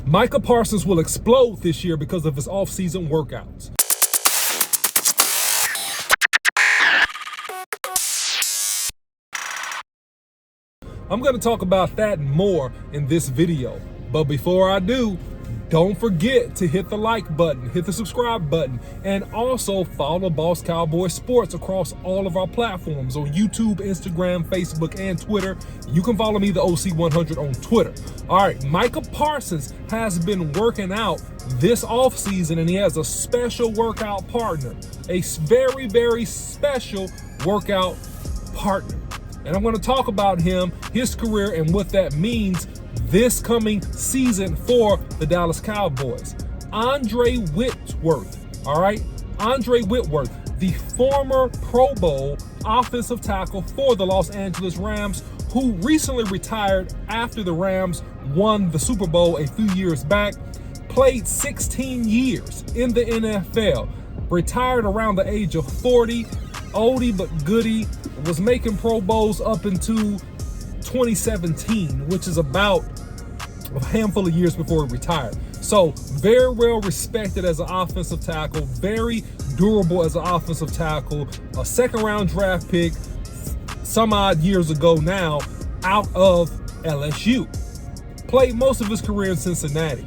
Micah Parsons will explode this year because of his offseason workouts. I'm going to talk about that and more in this video. But before I do, don't forget to hit the like button, hit the subscribe button, and also follow Boss Cowboy Sports across all of our platforms on YouTube, Instagram, Facebook, and Twitter. You can follow me, the OC100, on Twitter. All right, Micah Parsons has been working out this offseason, and he has a special workout partner, a very, very special workout partner. And I'm going to talk about him, his career, and what that means this coming season for the Dallas Cowboys. Andrew Whitworth, all right? Andrew Whitworth, the former Pro Bowl offensive tackle for the Los Angeles Rams, who recently retired after the Rams won the Super Bowl a few years back, played 16 years in the NFL, retired around the age of 40, oldie but goodie, was making Pro Bowls up into 2017, which is about a handful of years before he retired. So very well respected as an offensive tackle, very durable as an offensive tackle, a second-round draft pick some odd years ago now out of LSU. Played most of his career in Cincinnati.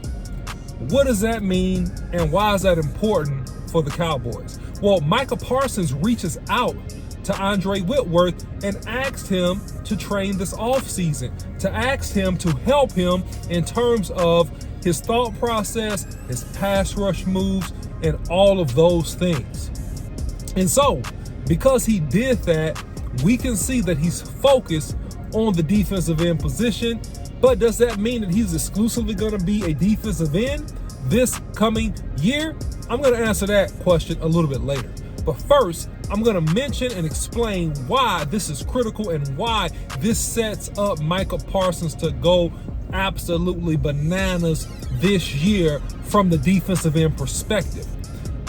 What does that mean, and why is that important for the Cowboys? Well, Micah Parsons reaches out to Andrew Whitworth and asked him to train this offseason, to ask him to help him in terms of his thought process, his pass rush moves, and all of those things. And so, because he did that, we can see that he's focused on the defensive end position. But does that mean that he's exclusively going to be a defensive end this coming year? I'm going to answer that question a little bit later. But first, I'm going to mention and explain why this is critical and why this sets up Micah Parsons to go absolutely bananas this year from the defensive end perspective.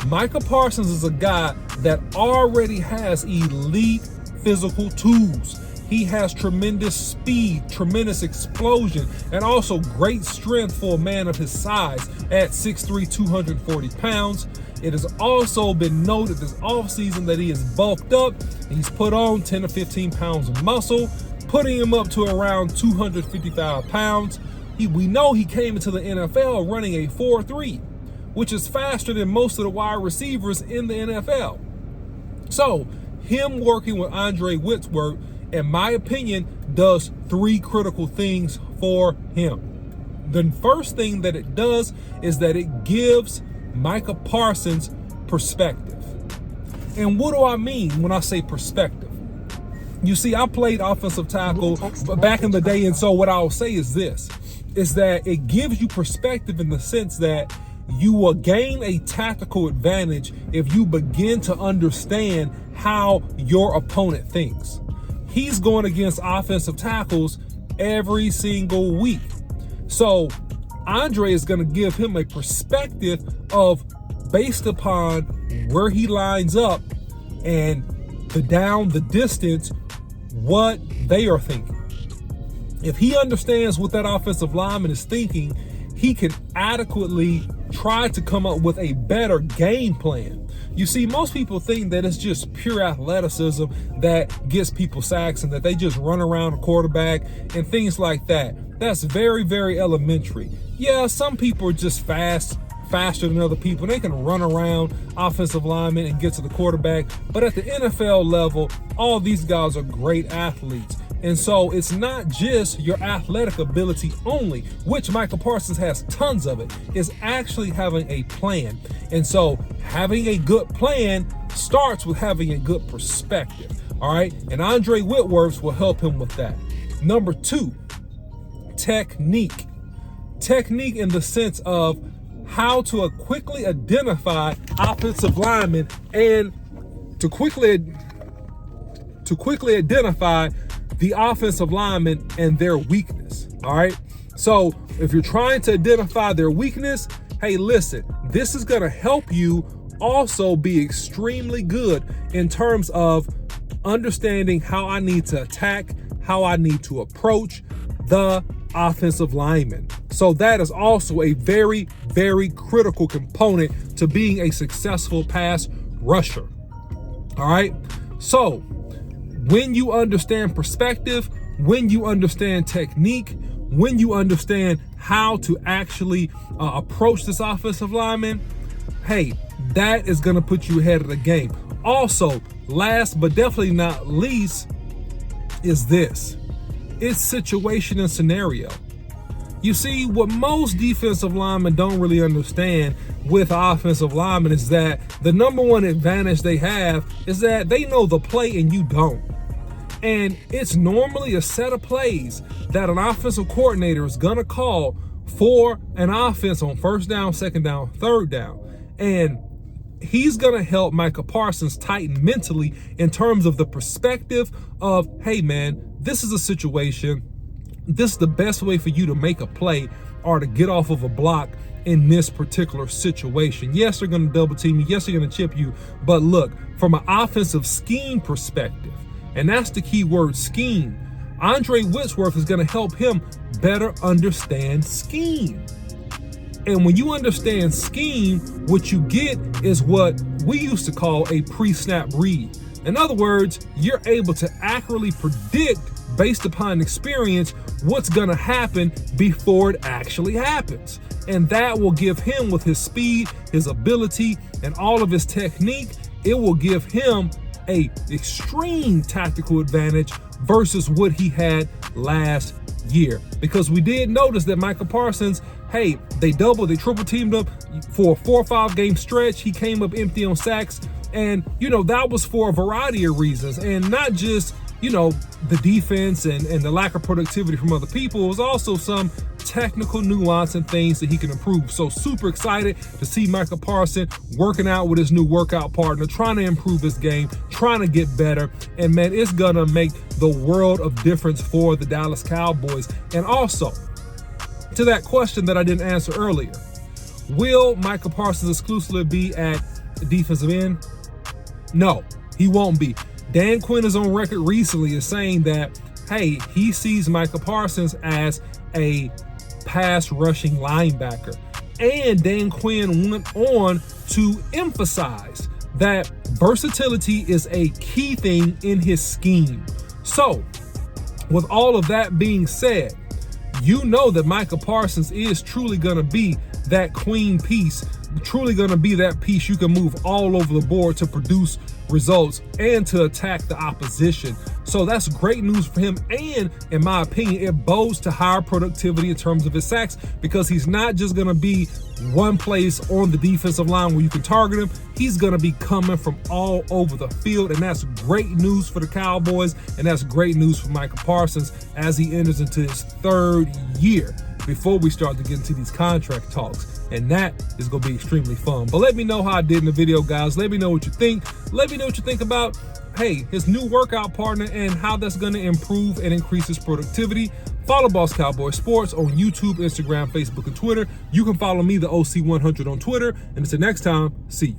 Micah Parsons is a guy that already has elite physical tools. He has tremendous speed, tremendous explosion, and also great strength for a man of his size at 6'3", 240 pounds. It has also been noted this offseason that he has bulked up. He's put on 10 to 15 pounds of muscle, putting him up to around 255 pounds. We know he came into the NFL running a 4.3, which is faster than most of the wide receivers in the NFL. So him working with Andrew Whitworth, in my opinion, does three critical things for him. The first thing that it does is that it gives Micah Parsons perspective. And what do I mean when I say perspective? You see, I played offensive tackle back in the day, and so what I'll say is this, is that it gives you perspective in the sense that you will gain a tactical advantage if you begin to understand how your opponent thinks. He's going against offensive tackles every single week. So Andre is going to give him a perspective of, based upon where he lines up and the distance, what they are thinking. If he understands what that offensive lineman is thinking, he can adequately try to come up with a better game plan. You see, most people think that it's just pure athleticism that gets people sacks and that they just run around a quarterback and things like that. That's very, very elementary. Yeah, some people are just faster than other people. They can run around offensive linemen and get to the quarterback. But at the NFL level, all these guys are great athletes. And so it's not just your athletic ability only, which Micah Parsons has tons of it, is actually having a plan. And so having a good plan starts with having a good perspective. All right. And Andrew Whitworth will help him with that. Number two, technique. Technique in the sense of how to quickly identify offensive linemen and to quickly identify the offensive linemen and their weakness. All right. So if you're trying to identify their weakness, hey, listen, this is going to help you also be extremely good in terms of understanding how I need to attack, how I need to approach the offensive lineman. So that is also a very, very critical component to being a successful pass rusher. All right. So when you understand perspective, when you understand technique, when you understand how to actually approach this offensive lineman, hey, that is going to put you ahead of the game. Also, last but definitely not least is this. It's situation and scenario. You see, what most defensive linemen don't really understand with offensive linemen is that the number one advantage they have is that they know the play and you don't. And it's normally a set of plays that an offensive coordinator is going to call for an offense on first down, second down, third down. And he's going to help Micah Parsons tighten mentally in terms of the perspective of, hey, man, this is a situation. This is the best way for you to make a play or to get off of a block in this particular situation. Yes, they're going to double team you. Yes, they're going to chip you. But look, from an offensive scheme perspective, and that's the key word, scheme, Andrew Whitworth is going to help him better understand scheme. And when you understand scheme, what you get is what we used to call a pre-snap read. In other words, you're able to accurately predict, based upon experience, what's going to happen before it actually happens. And that will give him, with his speed, his ability, and all of his technique, it will give him a extreme tactical advantage versus what he had last year. Because we did notice that Micah Parsons, hey, they triple teamed him for a 4 or 5 game stretch. He came up empty on sacks. And, that was for a variety of reasons, and not just, the defense and the lack of productivity from other people. It was also some technical nuance and things that he can improve. So super excited to see Micah Parsons working out with his new workout partner, trying to improve his game, trying to get better. And man, it's going to make the world of difference for the Dallas Cowboys. And also, to that question that I didn't answer earlier, will Micah Parsons exclusively be at defensive end? No, he won't be. Dan Quinn is on record recently as saying that, hey, he sees Micah Parsons as a pass rushing linebacker. And Dan Quinn went on to emphasize that versatility is a key thing in his scheme. So, with all of that being said, you know that Micah Parsons is truly going to be that queen piece, truly going to be that piece you can move all over the board to produce results and to attack the opposition. So that's great news for him. And in my opinion, it bodes to higher productivity in terms of his sacks, because he's not just going to be one place on the defensive line where you can target him. He's going to be coming from all over the field. And that's great news for the Cowboys. And that's great news for Micah Parsons as he enters into his 3rd year before we start to get into these contract talks. And that is going to be extremely fun. But let me know how I did in the video, guys. Let me know what you think. Let me know what you think about, hey, his new workout partner and how that's going to improve and increase his productivity. Follow Boss Cowboy Sports on YouTube, Instagram, Facebook, and Twitter. You can follow me, the OC100, on Twitter. And until next time, see you.